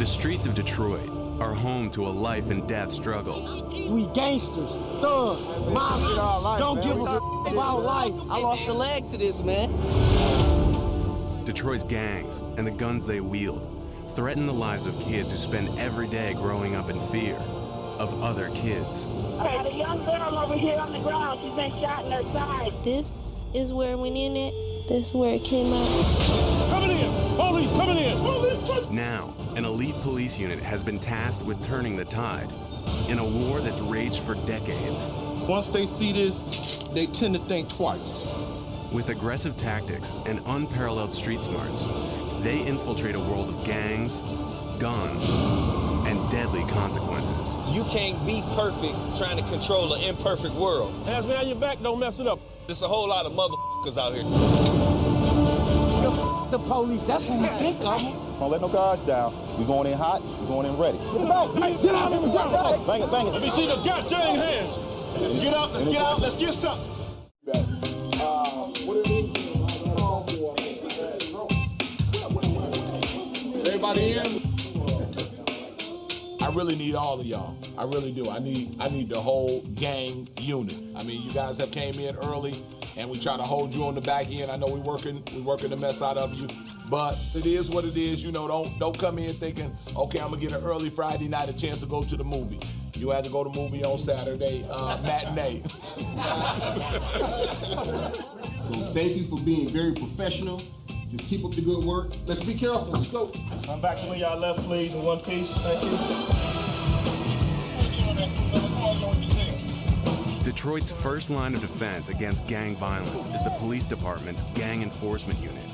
streets of Detroit are home to a life and death struggle. We gangsters, thugs, mobsters, don't give a f about life. I lost a leg to this, man. Detroit's gangs and the guns they wield threaten the lives of kids who spend every day growing up in fear of other kids. Hey, the young girl over here on the ground, she's been shot in her side. This is where we need it. This is where it came out. Coming in! Police, coming in! Police! Now, an elite police unit has been tasked with turning the tide in a war that's raged for decades. Once they see this, they tend to think twice. With aggressive tactics and unparalleled street smarts, they infiltrate a world of gangs, guns, and deadly consequences. You can't be perfect trying to control an imperfect world. Hands behind your back, don't mess it up. There's a whole lot of motherfuckers out here. The police, that's what we think of them. Don't let no guards down. We going in hot, we going in ready. Get out of here, Bang it, bang it. Let me see the goddamn hands. Let's get out, let's get out, let's get something. Everybody in? I really need all of y'all. I really do. I need the whole gang unit. I mean, you guys have came in early and we try to hold you on the back end. I know we're working the mess out of you, but it is what it is. You know, don't come in thinking, okay, I'm gonna get an early Friday night a chance to go to the movie. You had to go to the movie on Saturday, matinee. So thank you for being very professional. Just keep up the good work. Let's be careful. Let's go. Come back to where y'all left, please, in one piece. Thank you. Detroit's first line of defense against gang violence is the police department's Gang Enforcement Unit,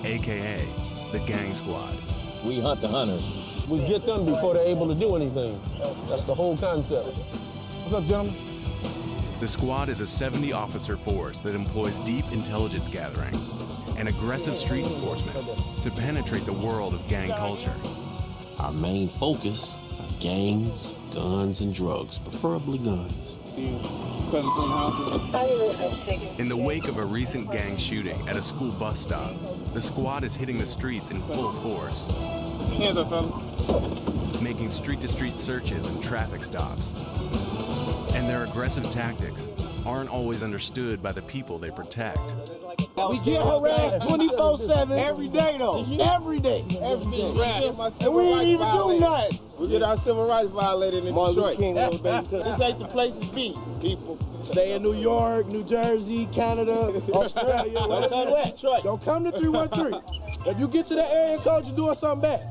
AKA the Gang Squad. We hunt the hunters. We get them before they're able to do anything. That's the whole concept. What's up, gentlemen? The squad is a 70-officer force that employs deep intelligence gathering and aggressive street enforcement to penetrate the world of gang culture. Our main focus are gangs, guns, and drugs, preferably guns. In the wake of a recent gang shooting at a school bus stop, the squad is hitting the streets in full force, Hands up, fella. making street-to-street searches and traffic stops. And their aggressive tactics aren't always understood by the people they protect. We get harassed 24/7 every day, though. Every day. And we ain't even do nothing. We get our civil rights violated in Detroit. This ain't the place to be, people. Stay in New York, New Jersey, Canada, Australia, wherever you at. Don't come to 313. If you get to that area code, you're doing something bad.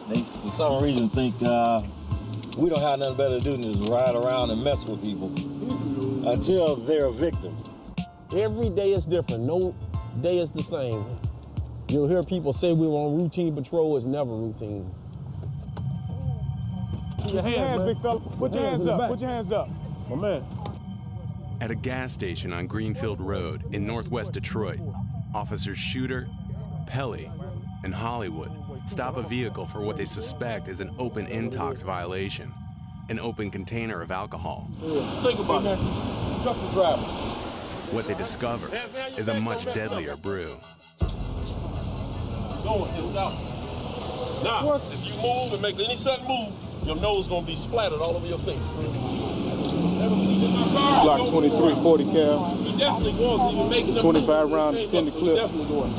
They, for some reason, think we don't have nothing better to do than just ride around and mess with people until they're a victim. Every day is different. No day is the same. You'll hear people say we were on routine patrol. It's never routine. Put your hands, big fella. Put your hands up. Put your hands up. My man. At a gas station on Greenfield Road in northwest Detroit, officers Shooter, Pelly, and Hollywood stop a vehicle for what they suspect is an open intox violation, an open container of alcohol. Think about it. Cuff the driver. What they discover is a much deadlier brew. Going, heels out. Now, if you move and make any sudden move, your nose gonna be splattered all over your face. Glock 2340 cal. You definitely going. You're making them 25 round extended clip. Definitely going.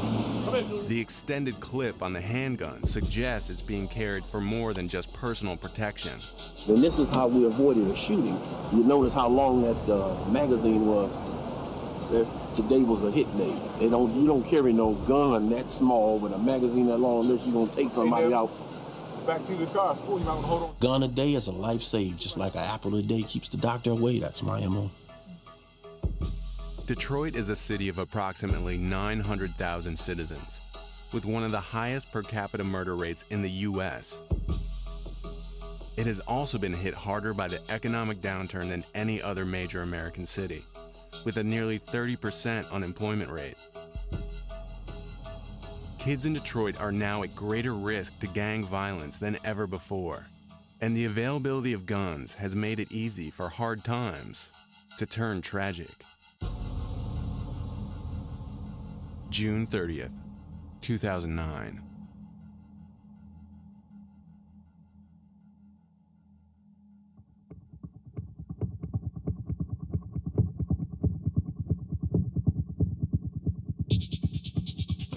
The extended clip on the handgun suggests it's being carried for more than just personal protection. And this is how we avoided a shooting. You notice how long that magazine was. Today was a hit day. You don't carry no gun that small with a magazine that long unless you're gonna take somebody out. Backseat of the car is full. You might want to hold on. Gun a day is a life saved, just like an apple a day keeps the doctor away. That's my MO. Detroit is a city of approximately 900,000 citizens, with one of the highest per capita murder rates in the U.S. It has also been hit harder by the economic downturn than any other major American city, with a nearly 30% unemployment rate. Kids in Detroit are now at greater risk to gang violence than ever before, and the availability of guns has made it easy for hard times to turn tragic. June 30th, 2009.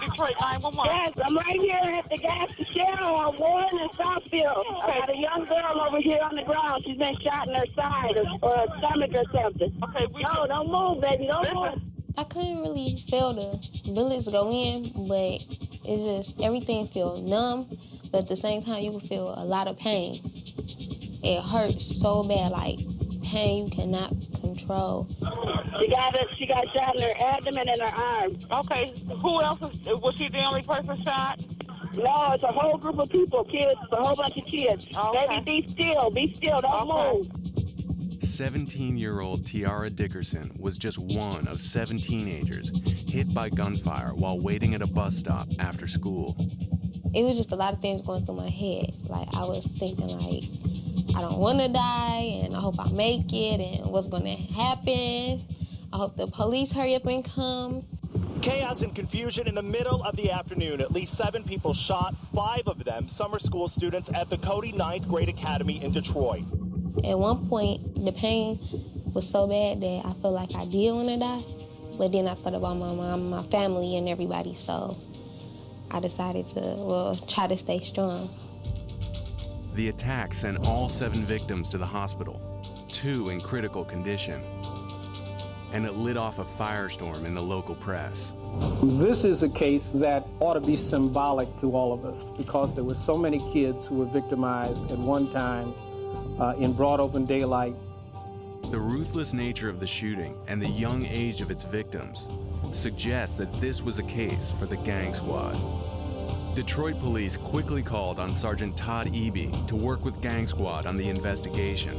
Detroit 911. Yes, I'm right here at the gas station on Warren and Southfield. I got a young girl over here on the ground. She's been shot in her side or her stomach or something. Okay, no, don't move, baby, don't move. I couldn't really feel the bullets go in, but it's just everything feel numb, but at the same time you can feel a lot of pain. It hurts so bad, like pain you cannot control. She got shot in her abdomen and her arms. Okay, who else was she the only person shot? No, it's a whole group of people, kids. It's a whole bunch of kids. Okay. Baby, be still, don't move. 17-year-old Tiara Dickerson was just one of 7 teenagers hit by gunfire while waiting at a bus stop after school. It was just a lot of things going through my head. Like, I was thinking, like, I don't want to die, and I hope I make it, and what's going to happen. I hope the police hurry up and come. Chaos and confusion in the middle of the afternoon. At least 7 people shot, 5 of them summer school students at the Cody 9th Grade Academy in Detroit. At one point, the pain was so bad that I felt like I did want to die. But then I thought about my mom, my family, and everybody, so I decided to, try to stay strong. The attack sent all 7 victims to the hospital, 2 in critical condition, and it lit off a firestorm in the local press. This is a case that ought to be symbolic to all of us because there were so many kids who were victimized at one time in broad open daylight. The ruthless nature of the shooting and the young age of its victims suggests that this was a case for the gang squad. Detroit police quickly called on Sergeant Todd Eby to work with Gang Squad on the investigation.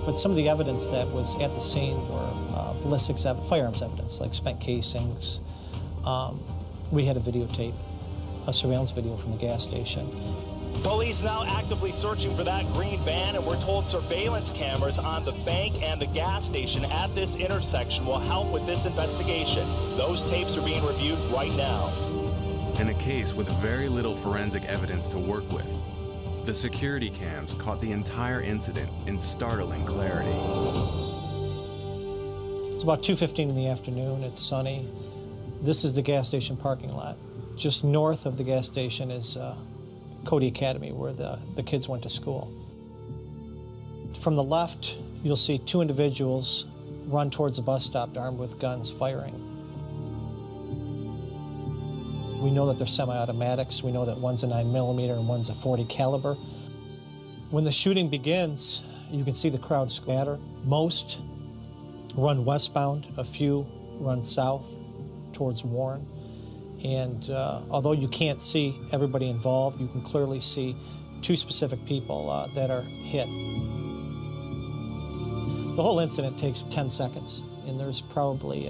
But some of the evidence that was at the scene were ballistics, firearms evidence, like spent casings. We had a videotape, a surveillance video from the gas station. Police now actively searching for that green van, and we're told surveillance cameras on the bank and the gas station at this intersection will help with this investigation. Those tapes are being reviewed right now. In a case with very little forensic evidence to work with, the security cams caught the entire incident in startling clarity. It's about 2:15 in the afternoon. It's sunny. This is the gas station parking lot. Just north of the gas station is Cody Academy, where the kids went to school. From the left, you'll see 2 individuals run towards the bus stop armed with guns firing. We know that they're semi-automatics. We know that one's a 9mm and one's a .40 caliber. When the shooting begins, you can see the crowd scatter. Most run westbound, a few run south towards Warren. And although you can't see everybody involved, you can clearly see 2 specific people that are hit. The whole incident takes 10 seconds, and there's probably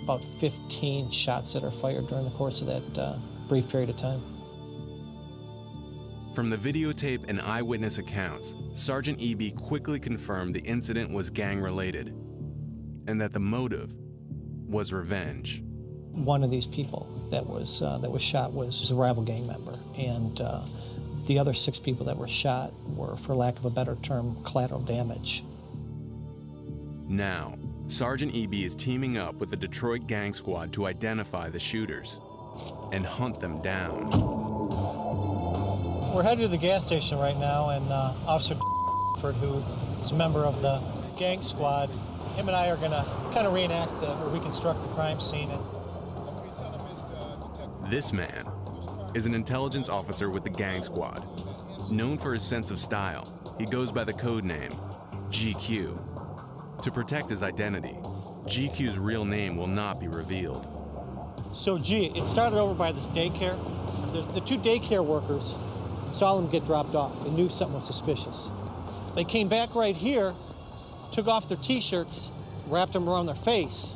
about 15 shots that are fired during the course of that brief period of time. From the videotape and eyewitness accounts, Sergeant Eby quickly confirmed the incident was gang-related and that the motive was revenge. One of these people that was shot was a rival gang member, and the other 6 people that were shot were, for lack of a better term, collateral damage. Now, Sergeant Eby is teaming up with the Detroit Gang Squad to identify the shooters and hunt them down. We're headed to the gas station right now, and Officer who is a member of the gang squad, him and I are going to kind of reenact or reconstruct the crime scene. This man is an intelligence officer with the Gang Squad. Known for his sense of style, he goes by the code name GQ. To protect his identity, GQ's real name will not be revealed. So it started over by this daycare. The 2 daycare workers saw them get dropped off. They knew something was suspicious. They came back right here, took off their T-shirts, wrapped them around their face,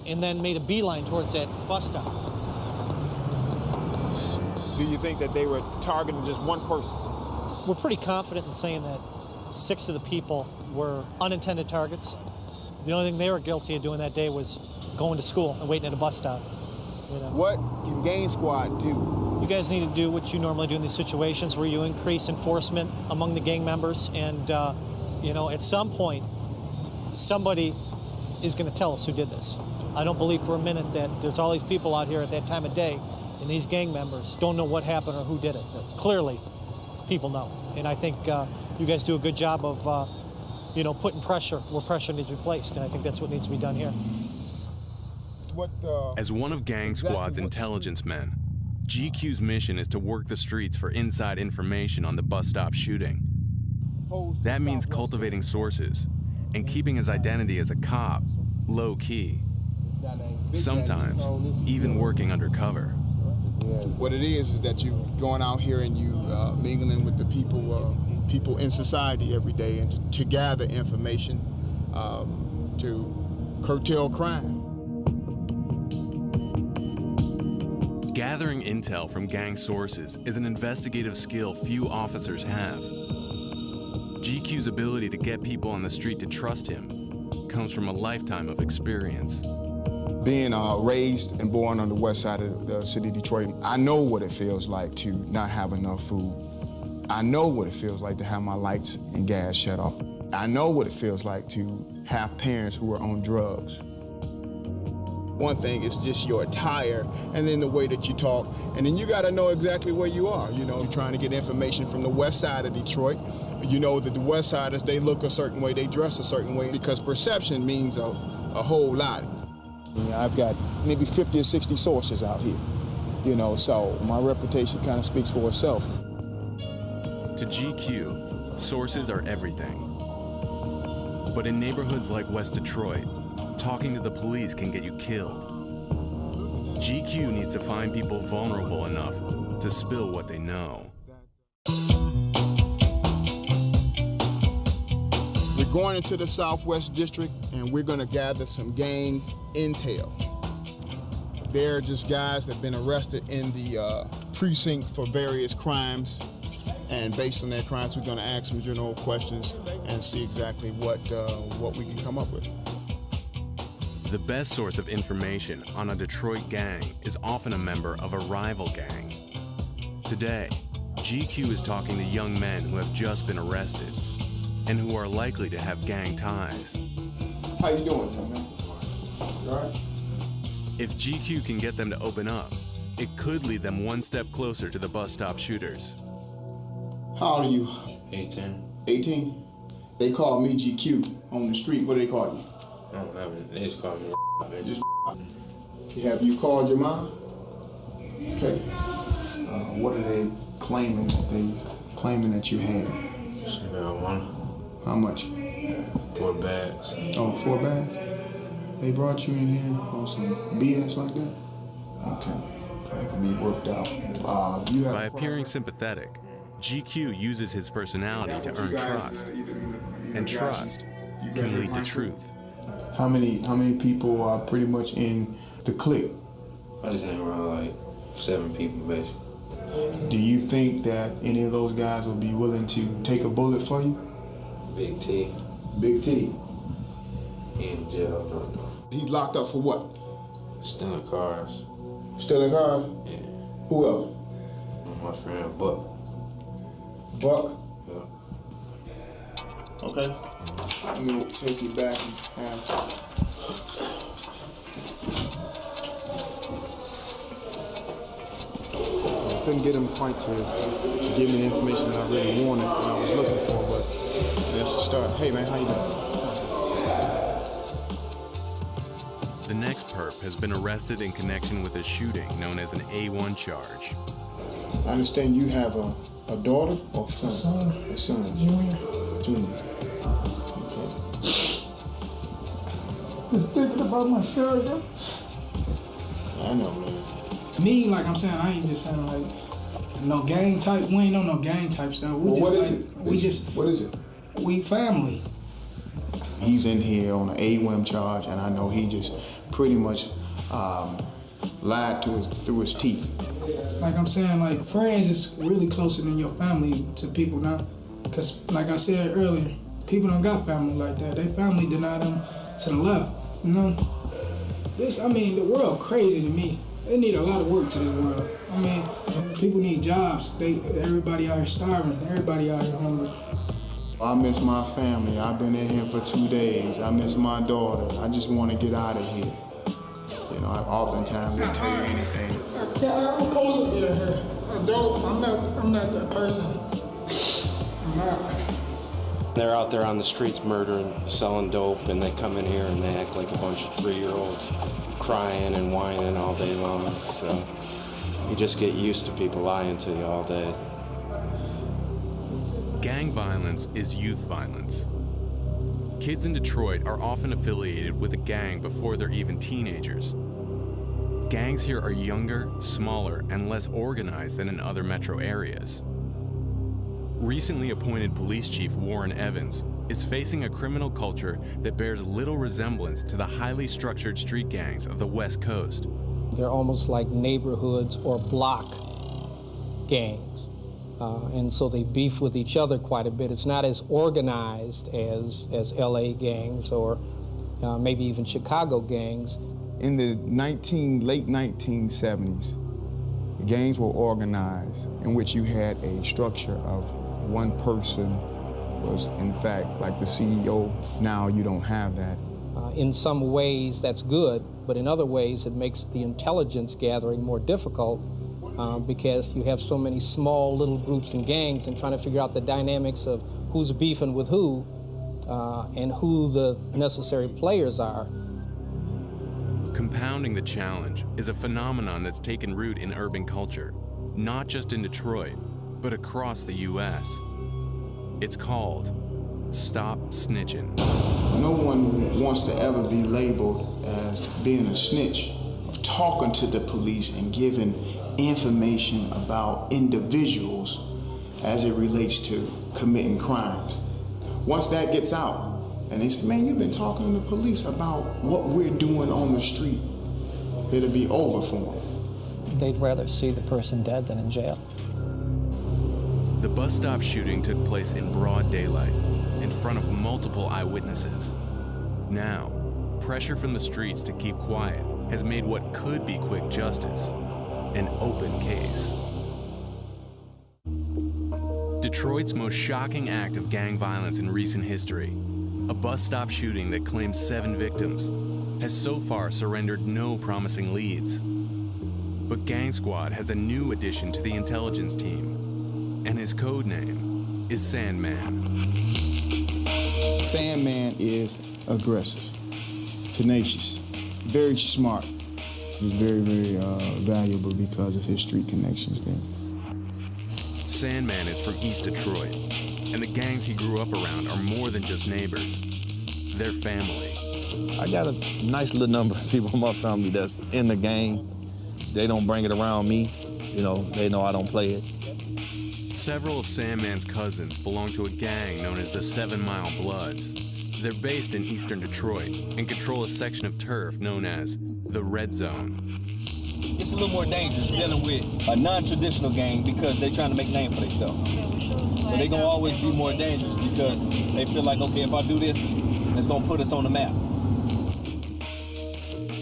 and then made a beeline towards that bus stop. Do you think that they were targeting just one person? We're pretty confident in saying that 6 of the people were unintended targets. The only thing they were guilty of doing that day was going to school and waiting at a bus stop. You know? What can Gang Squad do? You guys need to do what you normally do in these situations where you increase enforcement among the gang members, and you know, at some point, somebody is going to tell us who did this. I don't believe for a minute that there's all these people out here at that time of day, and these gang members don't know what happened or who did it. But clearly, people know. And I think you guys do a good job of, you know, putting pressure where pressure needs to be placed, and I think that's what needs to be done here. As one of Gang Squad's intelligence men, GQ's mission is to work the streets for inside information on the bus stop shooting. That means cultivating sources and keeping his identity as a cop low-key. Sometimes even working undercover. What it is that you going out here and you mingling with the people in society every day, and to gather information to curtail crime. Gathering intel from gang sources is an investigative skill few officers have. GQ's ability to get people on the street to trust him comes from a lifetime of experience. Being raised and born on the west side of the city of Detroit, I know what it feels like to not have enough food. I know what it feels like to have my lights and gas shut off. I know what it feels like to have parents who are on drugs. One thing is just your attire and then the way that you talk, and then you got to know exactly where you are. You know, you're trying to get information from the west side of Detroit. You know that the west siders, they look a certain way, they dress a certain way, because perception means a whole lot. I've got maybe 50 or 60 sources out here, you know, so my reputation kind of speaks for itself. To GQ, sources are everything. But in neighborhoods like West Detroit, talking to the police can get you killed. GQ needs to find people vulnerable enough to spill what they know. We're going into the Southwest District, and we're going to gather some gang intel. They're just guys that have been arrested in the precinct for various crimes, and based on their crimes, we're going to ask some general questions and see exactly what we can come up with. The best source of information on a Detroit gang is often a member of a rival gang. Today, GQ is talking to young men who have just been arrested and who are likely to have gang ties. How you doing, man? You all right? If GQ can get them to open up, it could lead them one step closer to the bus stop shooters. How old are you? 18. 18? They call me GQ on the street. What do they call you? I don't have it. They just call me just Have you called your mom? Okay. What are they claiming that you had? Marijuana. How much? 4 bags. Oh, 4 bags? They brought you in here on some BS like that? Okay. That can be worked out. By appearing sympathetic, GQ uses his personality to earn trust. And trust can lead to truth. How many people are pretty much in the clique? I just hang around like 7 people, basically. Do you think that any of those guys would be willing to take a bullet for you? Big T. Big T? He in jail, no. He's locked up for what? Stealing cars. Stealing cars? Yeah. Who else? My friend Buck. Buck? Yeah. Okay. I'm gonna take you back and have... I couldn't get him quite to give me the information that I really wanted, and I was looking for, but that's the start. Hey man, how you doing? The next perp has been arrested in connection with a shooting known as an A1 charge. I understand you have a daughter or son? A son. Junior. Just thinking about my children. I know, man. Me, like I'm saying, I ain't just saying like no gang type. We ain't on no gang type stuff. We What is it? We family. He's in here on an A1 charge, and I know he just pretty much lied through his teeth. Like I'm saying, like friends is really closer than your family to people now. Cause like I said earlier, people don't got family like that. They family deny them to the left. You know, the world crazy to me. They need a lot of work to this world. I mean, people need jobs. Everybody out here starving. Everybody out here hungry. I miss my family. I've been in here for 2 days. I miss my daughter. I just want to get out of here. You know, oftentimes they tell you anything. I'm supposed to be here. I'm not that person. I'm not. They're out there on the streets murdering, selling dope, and they come in here and they act like a bunch of 3-year-olds crying and whining all day long. So you just get used to people lying to you all day. Gang violence is youth violence. Kids in Detroit are often affiliated with a gang before they're even teenagers. Gangs here are younger, smaller, and less organized than in other metro areas. Recently appointed police chief Warren Evans is facing a criminal culture that bears little resemblance to the highly structured street gangs of the West Coast. They're almost like neighborhoods or block gangs. And so they beef with each other quite a bit. It's not as organized as LA gangs or maybe even Chicago gangs. In the late 1970s, gangs were organized in which you had a structure of one person was in fact like the CEO. Now you don't have that. In some ways that's good, but in other ways it makes the intelligence gathering more difficult because you have so many small little groups and gangs and trying to figure out the dynamics of who's beefing with who and who the necessary players are. Compounding the challenge is a phenomenon that's taken root in urban culture, not just in Detroit, but across the U.S. It's called Stop Snitching. No one wants to ever be labeled as being a snitch, of talking to the police and giving information about individuals as it relates to committing crimes. Once that gets out, and they say, man, you've been talking to the police about what we're doing on the street, it'll be over for them. They'd rather see the person dead than in jail. The bus stop shooting took place in broad daylight, in front of multiple eyewitnesses. Now, pressure from the streets to keep quiet has made what could be quick justice an open case. Detroit's most shocking act of gang violence in recent history, a bus stop shooting that claimed 7 victims, has so far surrendered no promising leads. But Gang Squad has a new addition to the intelligence team, and his code name is Sandman. Sandman is aggressive, tenacious, very smart. He's very, very valuable because of his street connections there. Sandman is from East Detroit, and the gangs he grew up around are more than just neighbors. They're family. I got a nice little number of people in my family that's in the gang. They don't bring it around me. You know, they know I don't play it. Several of Sandman's cousins belong to a gang known as the 7 Mile Bloods. They're based in eastern Detroit and control a section of turf known as the Red Zone. It's a little more dangerous dealing with a non-traditional gang because they're trying to make a name for themselves. So they're gonna always be more dangerous because they feel like, okay, if I do this, it's gonna put us on the map.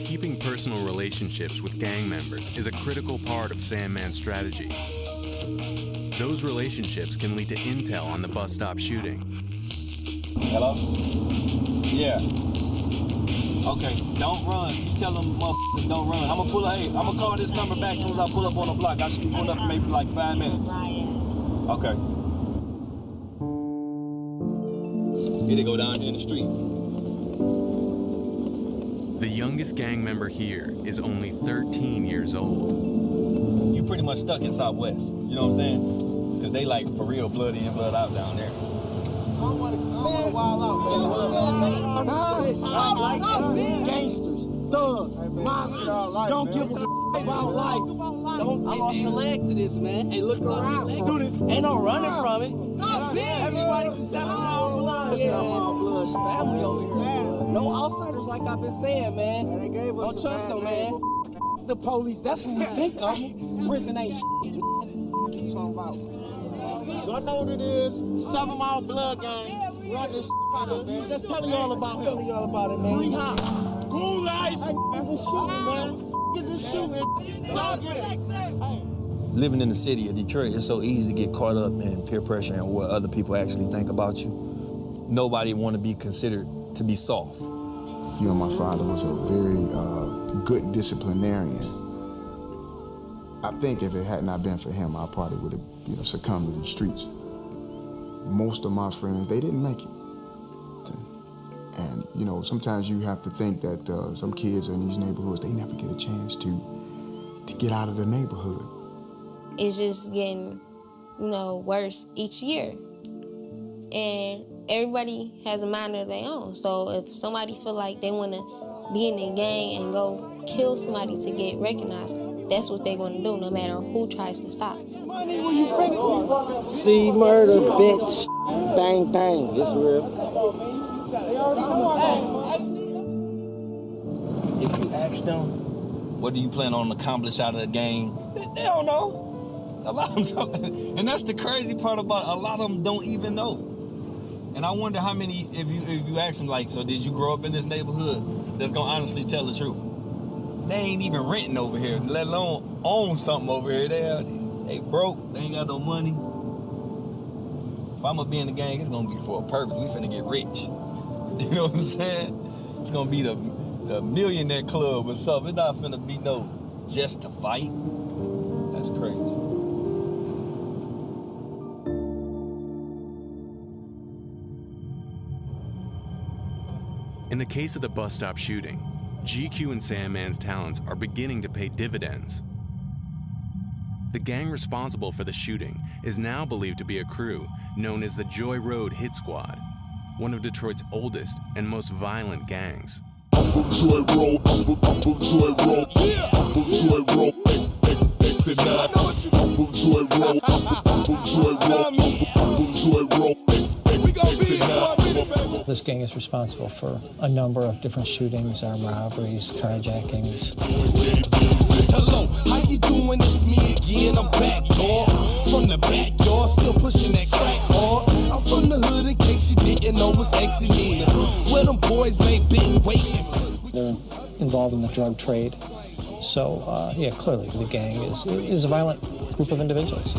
Keeping personal relationships with gang members is a critical part of Sandman's strategy. Those relationships can lead to intel on the bus stop shooting. Hello? Yeah. Okay, don't run. You tell them motherfuckers don't run. I'm gonna call this number back as soon as I pull up on the block. I should be pulling up in maybe like 5 minutes. Okay. Here they go down here in the street. The youngest gang member here is only 13 years old. You pretty much stuck in Southwest, you know what I'm saying? Because they like for real bloody and blood out down there. Gangsters, thugs, monsters, don't give a about life. I lost a leg to this, man. Hey, look around. Do this. Ain't no running from it. Everybody's 7 Mile Blood. Yeah, family over here. No outsiders, like I've been saying, man. Don't trust them, man. The police, that's what we think of. Prison ain't shit. You talking about? Y'all know what it is. 7 Mile Blood Gang. Run this man. Just telling y'all about it. Telling y'all about it, man. Free hop. Cool life. This is shooting, man. This is shooting. Dog it. Living in the city of Detroit, it's so easy to get caught up in peer pressure and what other people actually think about you. Nobody want to be considered to be soft. You know, my father was a very good disciplinarian. I think if it had not been for him, I probably would have, succumbed to the streets. Most of my friends, they didn't make it. And, sometimes you have to think that some kids in these neighborhoods, they never get a chance to get out of the neighborhood. It's just getting, worse each year. And everybody has a mind of their own. So if somebody feel like they want to be in a gang and go kill somebody to get recognized, that's what they're going to do, no matter who tries to stop. See murder, bitch. Bang, bang. It's real. If you ask them, what do you plan on accomplish out of the game? They don't know. A lot of them don't. And that's the crazy part about it. A lot of them don't even know. And I wonder how many, if you ask them, like, so did you grow up in this neighborhood, that's going to honestly tell the truth? They ain't even renting over here, let alone own something over here. They broke, they ain't got no money. If I'm gonna be in the gang, it's gonna be for a purpose. We finna get rich. You know what I'm saying? It's gonna be the millionaire club or something. It's not finna be no just to fight. That's crazy. In the case of the bus stop shooting, GQ and Sandman's talents are beginning to pay dividends. The gang responsible for the shooting is now believed to be a crew known as the Joy Road Hit Squad, one of Detroit's oldest and most violent gangs. Uncle Joy Road, Uncle Joy Road, yeah. Uncle Joy Road, X and 9. Uncle Joy Road, Uncle Joy Road, Uncle Joy Road, X and 9. This gang is responsible for a number of different shootings, armed robberies, carjackings. Hello, how you doing? It's me again. I'm back, dog. From the backyard, still pushing that crack hard. I'm from the hood, in case you didn't know, it's X and Nina. Where them boys make big weight. They're involved in the drug trade. So, yeah, clearly the gang is a violent group of individuals.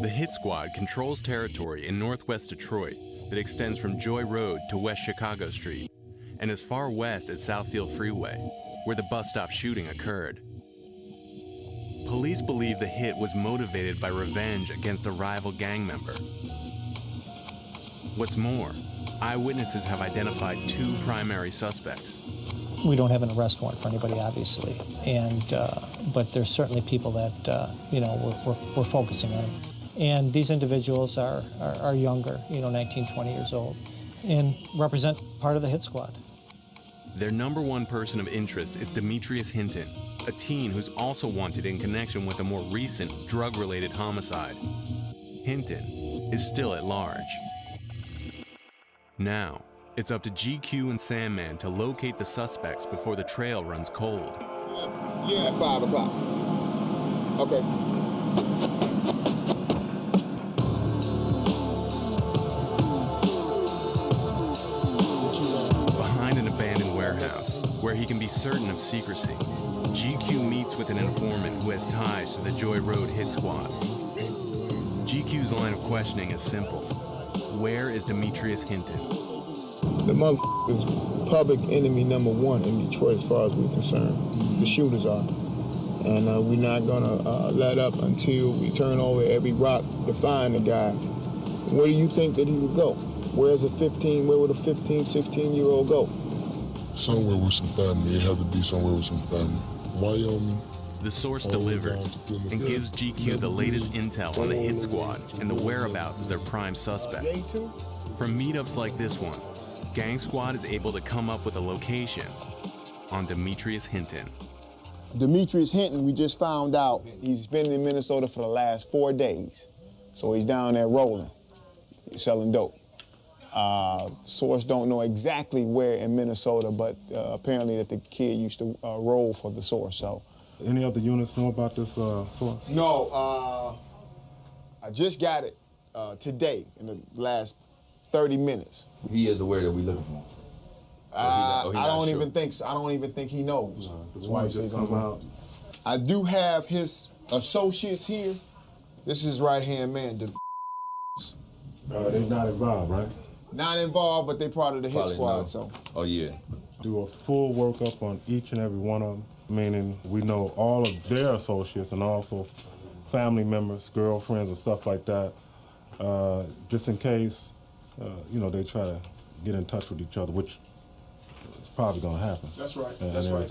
The Hit Squad controls territory in northwest Detroit that extends from Joy Road to West Chicago Street and as far west as Southfield Freeway, where the bus stop shooting occurred. Police believe the hit was motivated by revenge against a rival gang member. What's more, eyewitnesses have identified 2 primary suspects. We don't have an arrest warrant for anybody, obviously, but there's certainly people that we're focusing on. And these individuals are younger, 19, 20 years old, and represent part of the Hit Squad. Their #1 person of interest is Demetrius Hinton, a teen who's also wanted in connection with a more recent drug-related homicide. Hinton is still at large. Now, it's up to GQ and Sandman to locate the suspects before the trail runs cold. Yeah, at 5 o'clock. Okay. Behind an abandoned warehouse, where he can be certain of secrecy, GQ meets with an informant who has ties to the Joy Road Hit Squad. GQ's line of questioning is simple. Where is Demetrius Hinton? The motherfucker is public enemy #1 in Detroit as far as we're concerned. The shooters are. And we're not gonna let up until we turn over every rock to find the guy. Where do you think that he would go? Where would a 15, 16-year-old go? Somewhere with some family. It had to be somewhere with some family. Wyoming. The source delivers and gives GQ the latest intel on the Hit Squad and the whereabouts of their prime suspect. From meetups like this one, Gang Squad is able to come up with a location on Demetrius Hinton. Demetrius Hinton, we just found out he's been in Minnesota for the last 4 days. So he's down there rolling, selling dope. Source don't know exactly where in Minnesota, but apparently that the kid used to roll for the source. So, any other units know about this source? No, I just got it today in the last 30 minutes. He is aware that we're looking for him. I don't even think so. I don't even think he knows. That's why he says I do have his associates here. This is his right-hand man. They're not involved, right? Not involved, but they part of the hit Probably squad, know. so. Oh, yeah. Do a full workup on each and every one of them, meaning we know all of their associates and also family members, girlfriends, and stuff like that, just in case, you know, they try to get in touch with each other, which is probably going to happen. That's right. And That's right.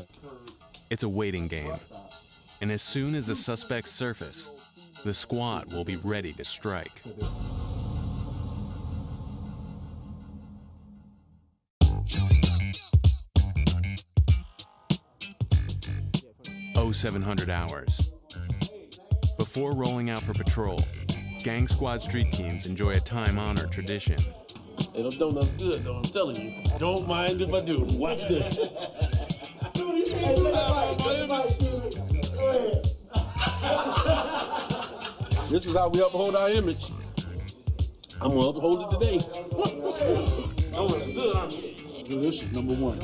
It's a waiting game. And as soon as the suspects surface, the squad will be ready to strike. 0700 hours. Before rolling out for patrol, Gang Squad street teams enjoy a time-honored tradition. Hey, them donuts good though, I'm telling you. Don't mind if I do. Watch this. This is how we uphold our image. I'm gonna uphold it today. Donuts good, aren't they? Delicious, number one.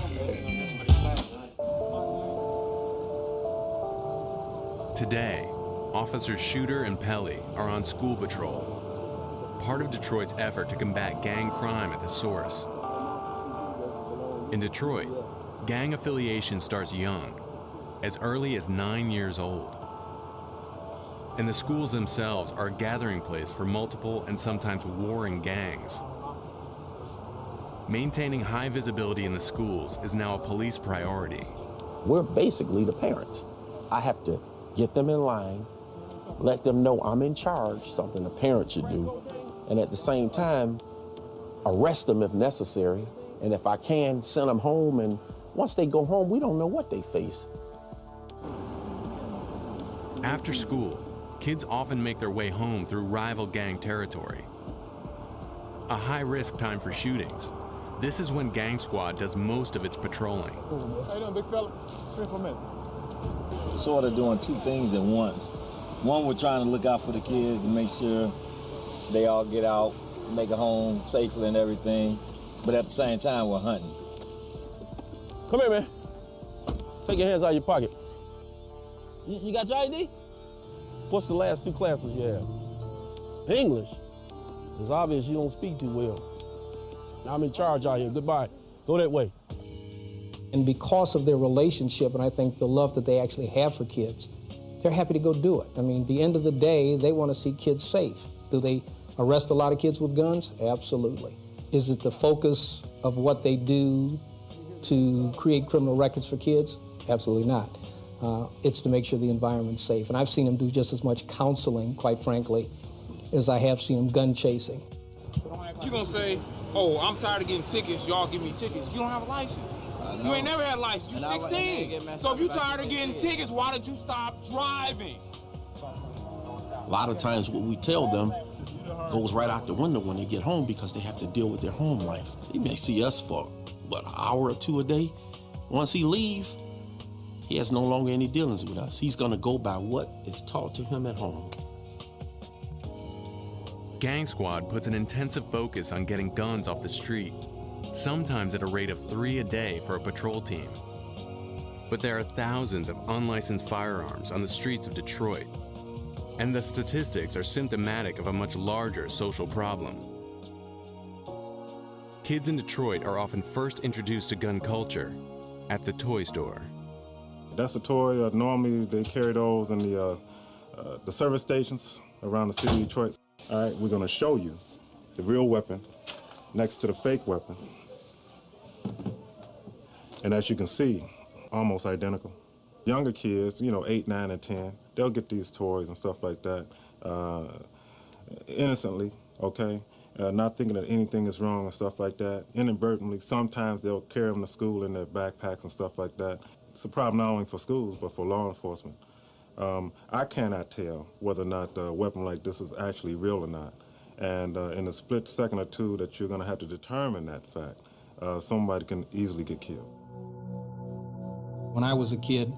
Today, Officers Shooter and Pelly are on school patrol, part of Detroit's effort to combat gang crime at the source. In Detroit, gang affiliation starts young, as early as 9 years old. And the schools themselves are a gathering place for multiple and sometimes warring gangs. Maintaining high visibility in the schools is now a police priority. We're basically the parents. I have to get them in line, let them know I'm in charge, something a parent should do, and at the same time, arrest them if necessary, and if I can, send them home, and once they go home, we don't know what they face. After school, kids often make their way home through rival gang territory. A high-risk time for shootings. This is when Gang Squad does most of its patrolling. How you doing, big fella? Come here for a minute. We're sort of doing two things at once. One, we're trying to look out for the kids and make sure they all get out, make it home safely and everything. But at the same time, we're hunting. Come here, man. Take your hands out of your pocket. You got your ID? What's the last two classes you have? English. It's obvious you don't speak too well. I'm in charge out here. Goodbye. Go that way. And because of their relationship, and I think the love that they actually have for kids, they're happy to go do it. I mean, at the end of the day, they want to see kids safe. Do they arrest a lot of kids with guns? Absolutely. Is it the focus of what they do to create criminal records for kids? Absolutely not. It's to make sure the environment's safe. And I've seen them do just as much counseling, quite frankly, as I have seen them gun chasing. You're gonna say, oh, I'm tired of getting tickets, y'all give me tickets. You don't have a license. You ain't never had a license, you're 16. So if you're tired of getting tickets, why did you stop driving? A lot of times what we tell them goes right out the window when they get home because they have to deal with their home life. He may see us for, what, an hour or two a day? Once he leaves, he has no longer any dealings with us. He's gonna go by what is taught to him at home. Gang Squad puts an intensive focus on getting guns off the street, sometimes at a rate of 3 a day for a patrol team. But there are thousands of unlicensed firearms on the streets of Detroit, and the statistics are symptomatic of a much larger social problem. Kids in Detroit are often first introduced to gun culture at the toy store. That's a toy. Normally they carry those in the service stations around the city of Detroit. All right, we're gonna show you the real weapon next to the fake weapon. And as you can see, almost identical. Younger kids, you know, 8, 9, and 10, they'll get these toys and stuff like that innocently, okay? Not thinking that anything is wrong and stuff like that. Inadvertently, sometimes they'll carry them to school in their backpacks and stuff like that. It's a problem not only for schools, but for law enforcement. I cannot tell whether or not a weapon like this is actually real or not. And in a split second or two that you're gonna have to determine that fact, somebody can easily get killed. When I was a kid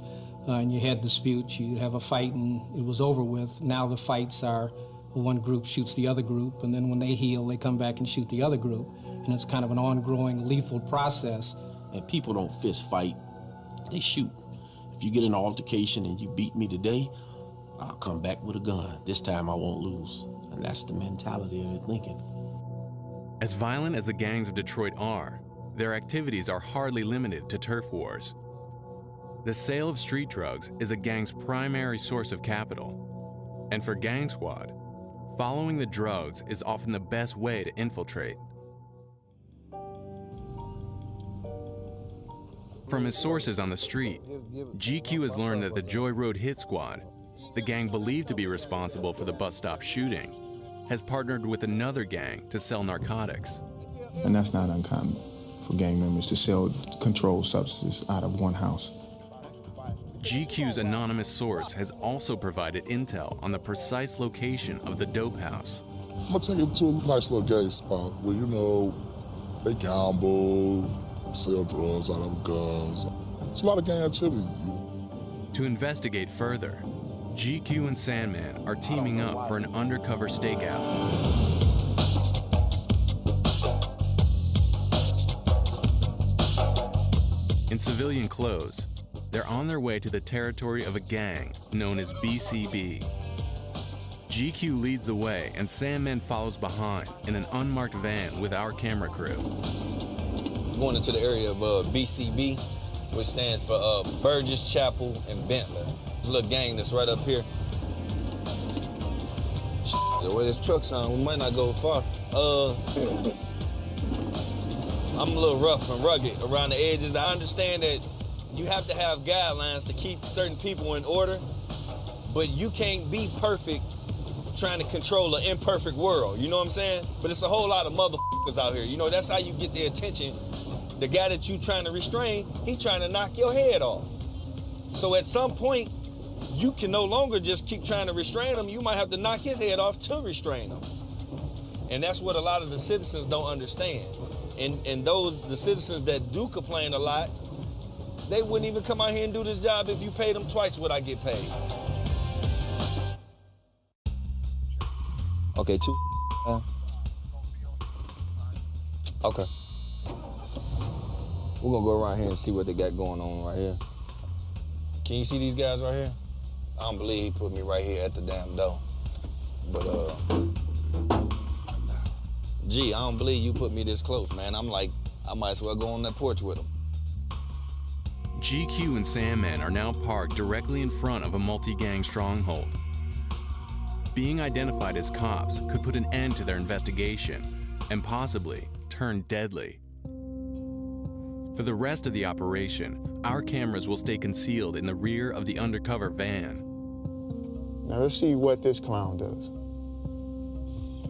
and you had disputes, you'd have a fight and it was over with. Now the fights are one group shoots the other group, and then when they heal, they come back and shoot the other group. And it's kind of an ongoing lethal process. And people don't fist fight, they shoot. If you get in an altercation and you beat me today, I'll come back with a gun. This time I won't lose. And that's the mentality they're thinking. As violent as the gangs of Detroit are, their activities are hardly limited to turf wars. The sale of street drugs is a gang's primary source of capital, and for Gang Squad, following the drugs is often the best way to infiltrate. From his sources on the street, GQ has learned that the Joy Road Hit Squad, the gang believed to be responsible for the bus stop shooting, has partnered with another gang to sell narcotics. And that's not uncommon for gang members to sell controlled substances out of one house. GQ's anonymous source has also provided intel on the precise location of the dope house. I'm gonna take him to a nice little gay spot where, you know, they gamble, sell drugs out of guns. It's a lot of gang activity. To investigate further, GQ and Sandman are teaming up for an undercover stakeout. In civilian clothes, they're on their way to the territory of a gang known as BCB. GQ leads the way and Sandman follows behind in an unmarked van with our camera crew. Going into the area of BCB, which stands for Burgess, Chapel, and Bentley. There's a little gang that's right up here. The way this truck's on, we might not go far. I'm a little rough and rugged around the edges. I understand that you have to have guidelines to keep certain people in order, but you can't be perfect trying to control an imperfect world, you know what I'm saying? But it's a whole lot of motherfuckers out here. You know, that's how you get their attention. The guy that you trying to restrain, he trying to knock your head off. So at some point, you can no longer just keep trying to restrain him. You might have to knock his head off to restrain him. And that's what a lot of the citizens don't understand. And the citizens that do complain a lot, they wouldn't even come out here and do this job if you paid them twice what I get paid. Okay, two. Okay. We're gonna go around here and see what they got going on right here. Can you see these guys right here? I don't believe he put me right here at the damn door. But, gee, I don't believe you put me this close, man. I'm like, I might as well go on that porch with him. GQ and Sandman are now parked directly in front of a multi-gang stronghold. Being identified as cops could put an end to their investigation and possibly turn deadly. For the rest of the operation, our cameras will stay concealed in the rear of the undercover van. Now let's see what this clown does.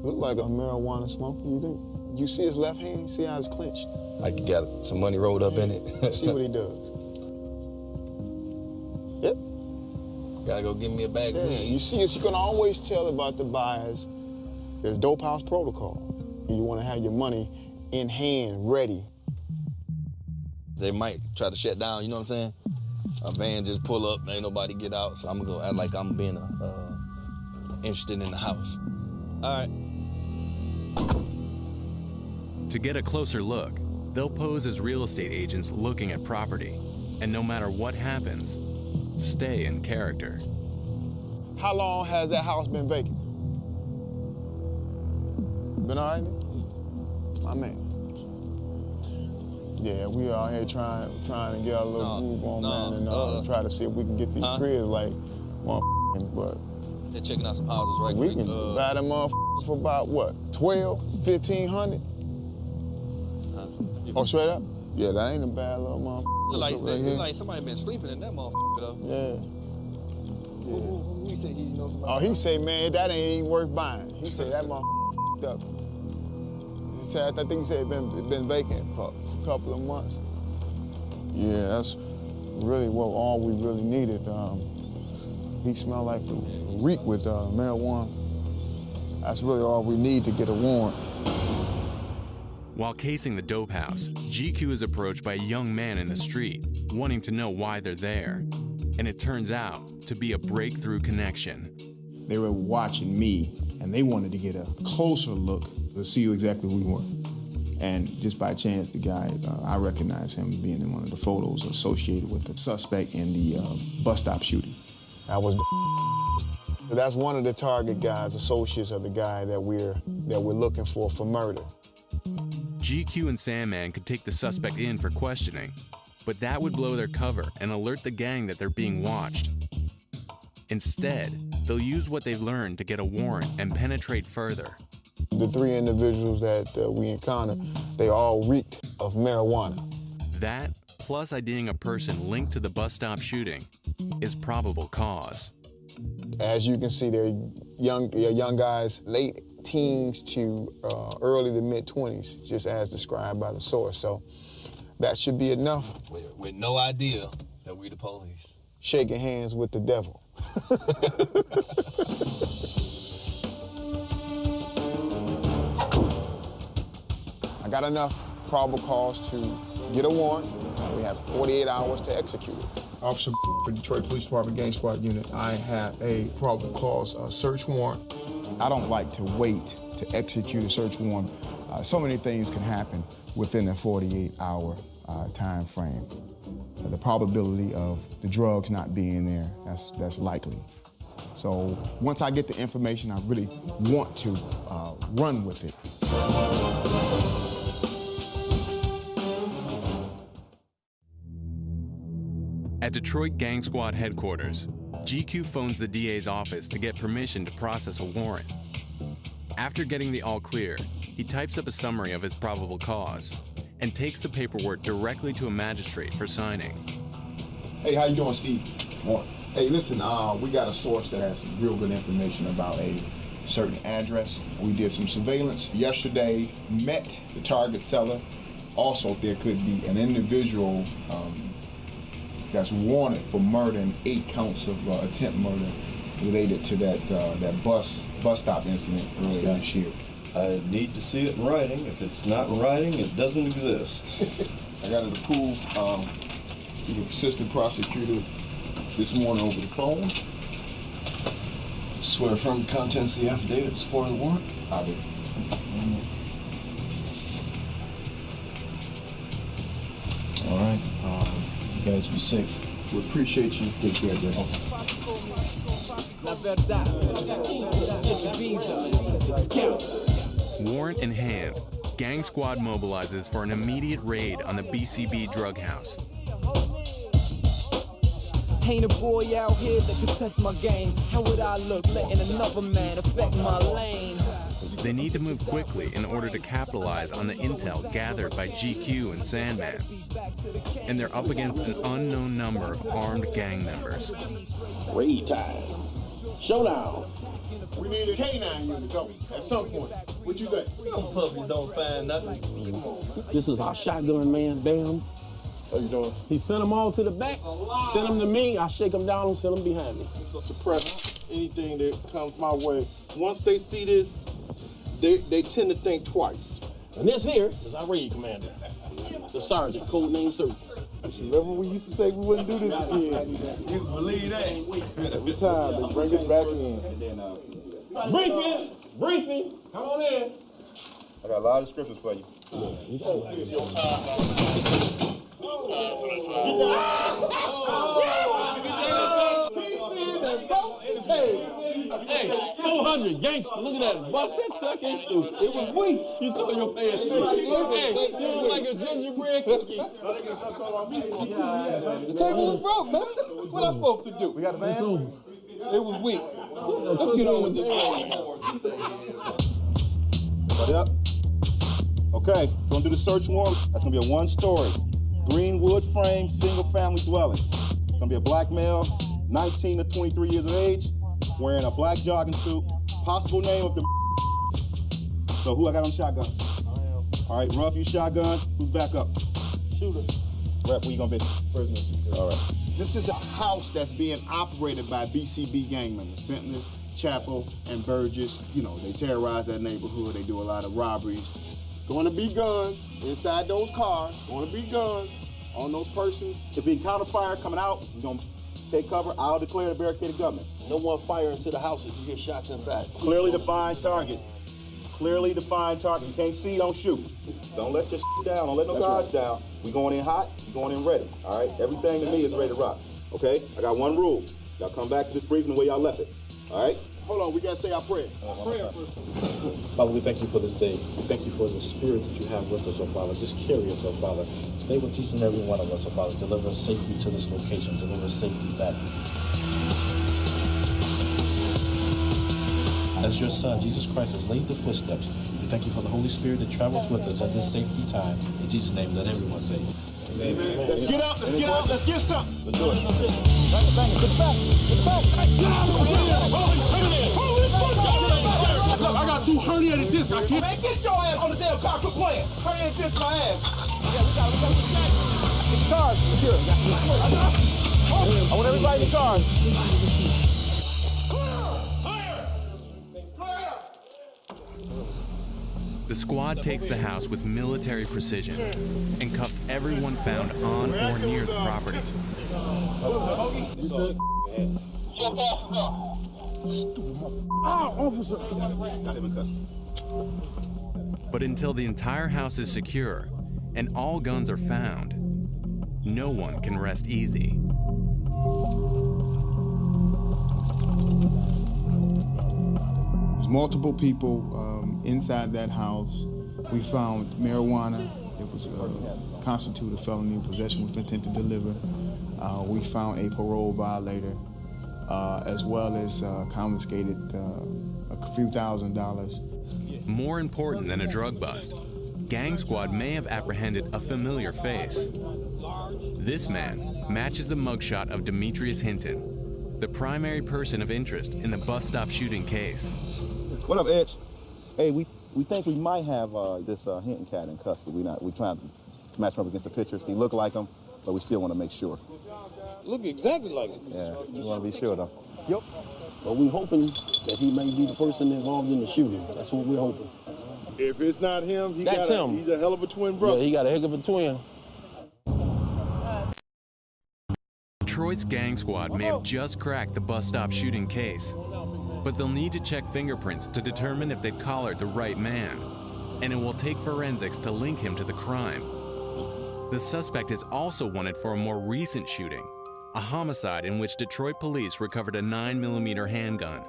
Look like a marijuana smoker, you think? You see his left hand? See how it's clenched? Like you got some money rolled up in it. See what he does. Yep. Gotta go give me a bag of weed. You see, you can always tell about the buyers. There's dope house protocol. You want to have your money in hand, ready. They might try to shut down, you know what I'm saying? A van just pull up, ain't nobody get out, so I'm gonna go act like I'm being interested in the house. All right. To get a closer look, they'll pose as real estate agents looking at property, and no matter what happens, stay in character. How long has that house been vacant? Been all right? My man. Yeah, we out here trying to get our little groove on, man, and try to see if we can get these cribs like motherfucking, but they're checking out some houses right we quick. can buy them motherfuckers for about what, 12, 1,500? Oh, straight up? Yeah, that ain't a bad little motherfucker. Look like somebody been sleeping in that motherfucker though. Yeah. Who he said he knows somebody? Oh, he say, man, that ain't even worth buying. He said that motherfucker up. He said, I think he said it been vacant for a couple of months. Yeah, that's really all we really needed. He smelled like the reek with marijuana. That's really all we need to get a warrant. While casing the dope house, GQ is approached by a young man in the street, wanting to know why they're there. And it turns out to be a breakthrough connection. They were watching me, and they wanted to get a closer look to see who exactly we were. And just by chance, the guy, I recognized him being in one of the photos associated with the suspect in the bus stop shooting. That's one of the target guys, associates of the guy that we're looking for murder. GQ and Sandman could take the suspect in for questioning, but that would blow their cover and alert the gang that they're being watched. Instead, they'll use what they've learned to get a warrant and penetrate further. The 3 individuals that we encountered, they all reeked of marijuana. That, plus IDing a person linked to the bus stop shooting, is probable cause. As you can see, they're young guys, late teens to early to mid-20s, just as described by the source. So that should be enough. With no idea that we the police. Shaking hands with the devil. I got enough probable cause to get a warrant. We have 48 hours to execute it. Officer for Detroit Police Department Gang Squad Unit, I have a probable cause search warrant. I don't like to wait to execute a search warrant. So many things can happen within a 48-hour time frame. The probability of the drugs not being there, that's likely. So once I get the information, I really want to run with it. At Detroit Gang Squad headquarters, GQ phones the DA's office to get permission to process a warrant. After getting the all clear, he types up a summary of his probable cause and takes the paperwork directly to a magistrate for signing. Hey, how you doing, Steve? Morning. Hey, listen, we got a source that has some real good information about a certain address. We did some surveillance yesterday, met the target seller. Also, there could be an individual that's wanted for murder and 8 counts of attempt murder related to that bus stop incident earlier this year. I need to see it in writing. If it's not in writing, it doesn't exist. I got it approved to the assistant prosecutor this morning over the phone. Swear from the contents of the affidavit to support the warrant? I do. All right. You guys be safe. We appreciate you. Take care, Jay. Warrant in hand, Gang Squad mobilizes for an immediate raid on the BCB drug house. Ain't a boy out here that could test my game. How would I look letting another man affect my lane? They need to move quickly in order to capitalize on the intel gathered by GQ and Sandman. And they're up against an unknown number of armed gang members. Raid time. Showdown. We need a K9 unit, don't we? At some point. What you think? Them puppies don't find nothing. This is our shotgun man, Bam. How you doing? He sent them all to the back, send them to me, I shake them down and send them behind me. Suppress anything that comes my way. Once they see this, they tend to think twice. And this here is our raid commander, the sergeant, code name Sir. Remember we used to say we wouldn't do this again? You believe that? Every time they bring us back in. Briefing, come on in. I got a lot of scriptures for you. Hey, 400 gangster, look at that. Bust that sucker into. It was weak. You tore your pants. Hey, you look like a gingerbread cookie. The table was broke, man. What am I supposed to do? We got a van? It was weak. Let's get on with this raid. Everybody up? Okay, gonna do the search warrant. That's gonna be a 1-story, green wood frame, single family dwelling. It's gonna be a black male, 19 to 23 years of age, wearing a black jogging suit. Possible name of the So who I got on shotgun? All right, Ruff, you shotgun. Who's back up? Shooter. Rep, where you gonna be? Prisoner. All right. This is a house that's being operated by BCB gang members, Bentley, Chapel, and Burgess. You know, they terrorize that neighborhood. They do a lot of robberies. Going to be guns inside those cars. Going to be guns on those persons. If we encounter fire coming out, we're gonna take cover. I'll declare the barricaded government. No one fire into the house if you hear shots inside. Clearly defined target. Clearly defined target. You can't see, don't shoot. Don't let your shit down. Don't let no guards down. We going in hot, we going in ready. All right? Everything to me is ready to rock. Okay? I got one rule. Y'all come back to this briefing the way y'all left it. All right? Hold on, we gotta say our prayer. Father, we thank you for this day. We thank you for the spirit that you have with us, oh Father. Just carry us, oh Father. Stay with each and every one of us, oh Father. Deliver us safely to this location. Deliver us safely back. As your Son, Jesus Christ, has laid the footsteps, we thank you for the Holy Spirit that travels with us at this safety time. In Jesus' name, let everyone say amen. Let's get out, let's get out, let's get something. Let's do it. Look, I got 2 herniated discs. I can't. Man, get your ass on the damn car. Quit playing. Herniated discs my ass. Yeah, we got the cars. Here. I want everybody in the cars. The squad takes the house with military precision and cuffs everyone found on or near the property. But until the entire house is secure and all guns are found, no one can rest easy. There's multiple people inside that house. We found marijuana. It was constituted a felony, possession with intent to deliver. We found a parole violator, as well as confiscated a few $1,000s. More important than a drug bust, Gang Squad may have apprehended a familiar face. This man matches the mugshot of Demetrius Hinton, the primary person of interest in the bus stop shooting case. What up, Edge? Hey, we think we might have this Hinton cat in custody. We trying to match him up against the pictures. He look like him, but we still want to make sure. Look exactly like him. Yeah, we want to be sure though. Yep. But we're hoping that he may be the person involved in the shooting. That's what we're hoping. If it's not him, he's a hell of a twin brother. Yeah, he got a heck of a twin. Detroit's Gang Squad may have just cracked the bus stop shooting case, but they'll need to check fingerprints to determine if they've collared the right man, and it will take forensics to link him to the crime. The suspect is also wanted for a more recent shooting, a homicide in which Detroit police recovered a 9mm handgun.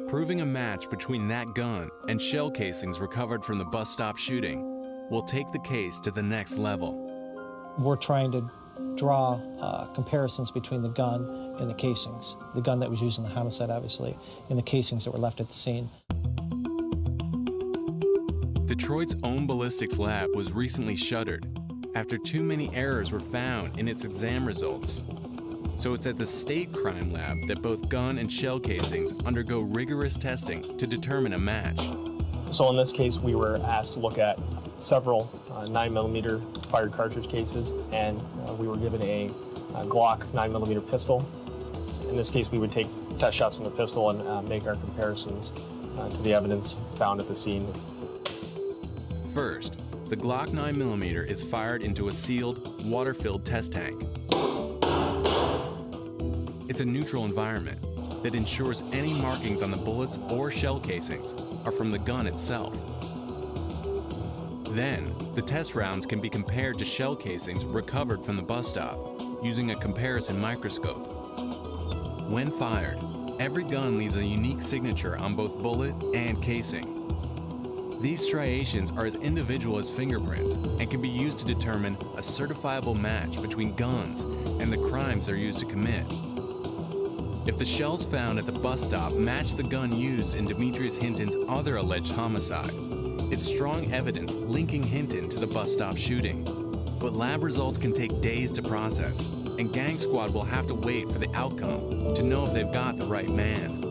Proving a match between that gun and shell casings recovered from the bus stop shooting will take the case to the next level. We're trying to draw comparisons between the gun and the casings. The gun that was used in the homicide, obviously, and the casings that were left at the scene. Detroit's own ballistics lab was recently shuttered after too many errors were found in its exam results. So it's at the state crime lab that both gun and shell casings undergo rigorous testing to determine a match. So in this case, we were asked to look at several 9mm fired cartridge cases, and we were given a Glock 9mm pistol. In this case, we would take test shots from the pistol and make our comparisons to the evidence found at the scene. First, the Glock 9mm is fired into a sealed, water-filled test tank. It's a neutral environment that ensures any markings on the bullets or shell casings are from the gun itself. Then, the test rounds can be compared to shell casings recovered from the bus stop using a comparison microscope. When fired, every gun leaves a unique signature on both bullet and casing. These striations are as individual as fingerprints and can be used to determine a certifiable match between guns and the crimes they're used to commit. If the shells found at the bus stop match the gun used in Demetrius Hinton's other alleged homicide, it's strong evidence linking Hinton to the bus stop shooting. But lab results can take days to process, and Gang Squad will have to wait for the outcome to know if they've got the right man.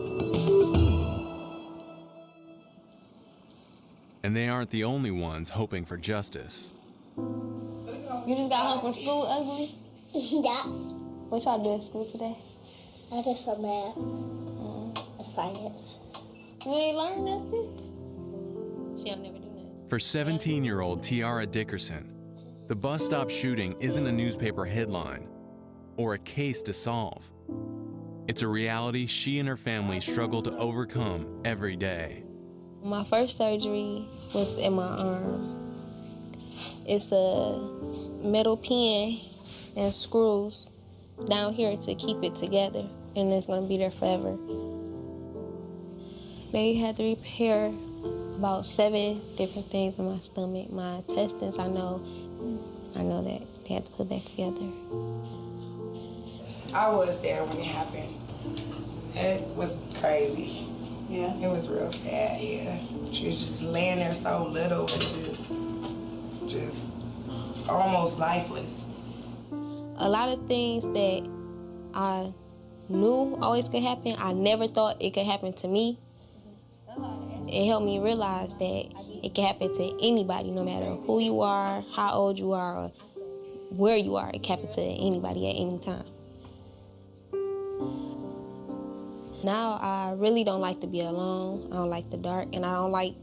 And they aren't the only ones hoping for justice. You just got home from school, Ugly? Yeah. What y'all do at school today? I did some math and science. You ain't learned nothing? She'll never do nothing. For 17-year-old Tiara Dickerson, the bus stop shooting isn't a newspaper headline or a case to solve. It's a reality she and her family struggle to overcome every day. My first surgery was in my arm. It's a metal pin and screws down here to keep it together, and it's gonna be there forever. They had to repair about 7 different things in my stomach. My intestines, I know that they had to put back together. I was there when it happened. It was crazy. Yeah. It was real sad, yeah. She was just laying there so little and just almost lifeless. A lot of things that I knew always could happen, I never thought it could happen to me. It helped me realize that it can happen to anybody, no matter who you are, how old you are, or where you are. It can happen to anybody at any time. Now I really don't like to be alone. I don't like the dark, and I don't like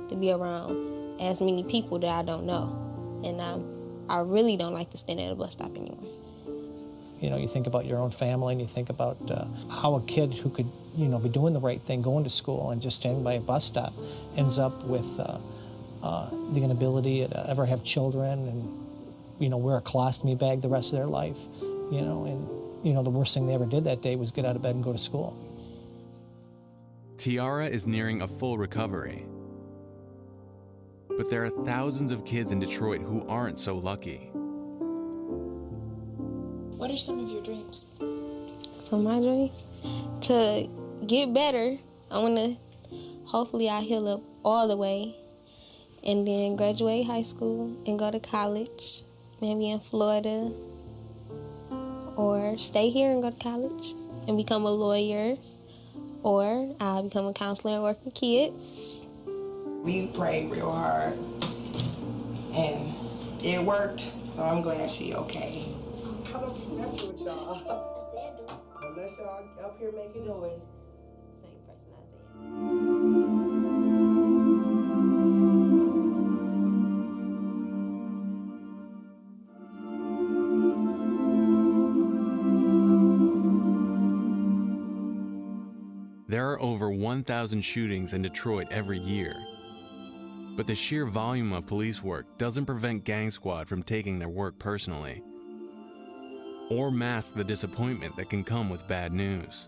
to be around as many people that I don't know. And I really don't like to stand at a bus stop anymore. You know, you think about your own family, and you think about how a kid who could, you know, be doing the right thing, going to school, and just standing by a bus stop, ends up with the inability to ever have children, and, you know, wear a colostomy bag the rest of their life. You know, and, you know, the worst thing they ever did that day was get out of bed and go to school. Tiara is nearing a full recovery. But there are thousands of kids in Detroit who aren't so lucky. What are some of your dreams? So my dreams? To get better. I want to, hopefully I heal up all the way and then graduate high school and go to college, maybe in Florida, or stay here and go to college and become a lawyer, or I'll become a counselor and work with kids. We prayed real hard and it worked, so I'm glad she okay. I don't be messing with y'all. Unless y'all up here making noise. There are over 1,000 shootings in Detroit every year. But the sheer volume of police work doesn't prevent Gang Squad from taking their work personally, or mask the disappointment that can come with bad news.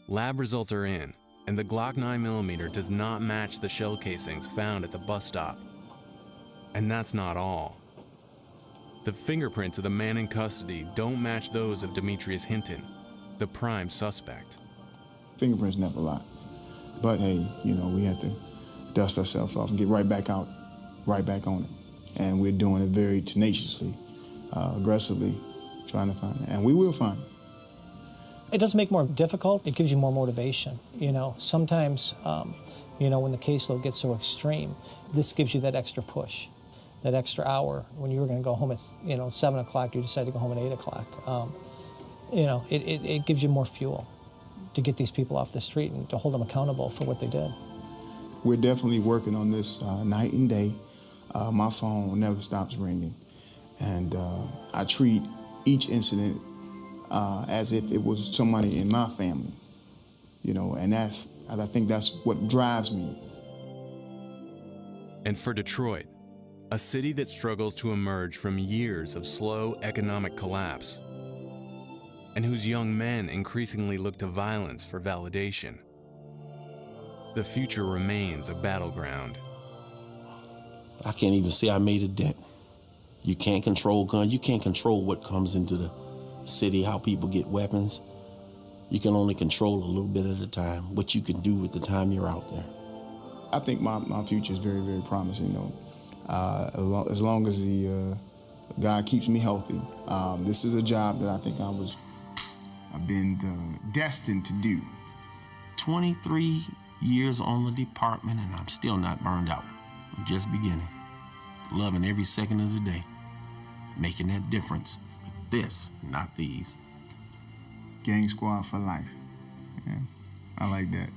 Lab results are in, and the Glock 9mm does not match the shell casings found at the bus stop. And that's not all. The fingerprints of the man in custody don't match those of Demetrius Hinton, the prime suspect. Fingerprints never lie. But hey, you know, we had to dust ourselves off and get right back out, right back on it. And we're doing it very tenaciously, aggressively, trying to find it. And we will find it. It does make it more difficult. It gives you more motivation. You know, sometimes, you know, when the caseload gets so extreme, this gives you that extra push, that extra hour. When you were going to go home at, you know, 7 o'clock, you decide to go home at 8 o'clock. You know, it gives you more fuel to get these people off the street and to hold them accountable for what they did. We're definitely working on this night and day. My phone never stops ringing. And I treat each incident as if it was somebody in my family, you know, and I think that's what drives me. And for Detroit, a city that struggles to emerge from years of slow economic collapse, and whose young men increasingly look to violence for validation, the future remains a battleground. I can't even say I made a dent. You can't control guns. You can't control what comes into the city, how people get weapons. You can only control a little bit at a time, what you can do with the time you're out there. I think my future is very, very promising, you know. As long as God keeps me healthy. This is a job that I think I've been destined to do. 23 years on the department, and I'm still not burned out. I'm just beginning. Loving every second of the day. Making that difference with this, not these. Gang Squad for life. Yeah, I like that.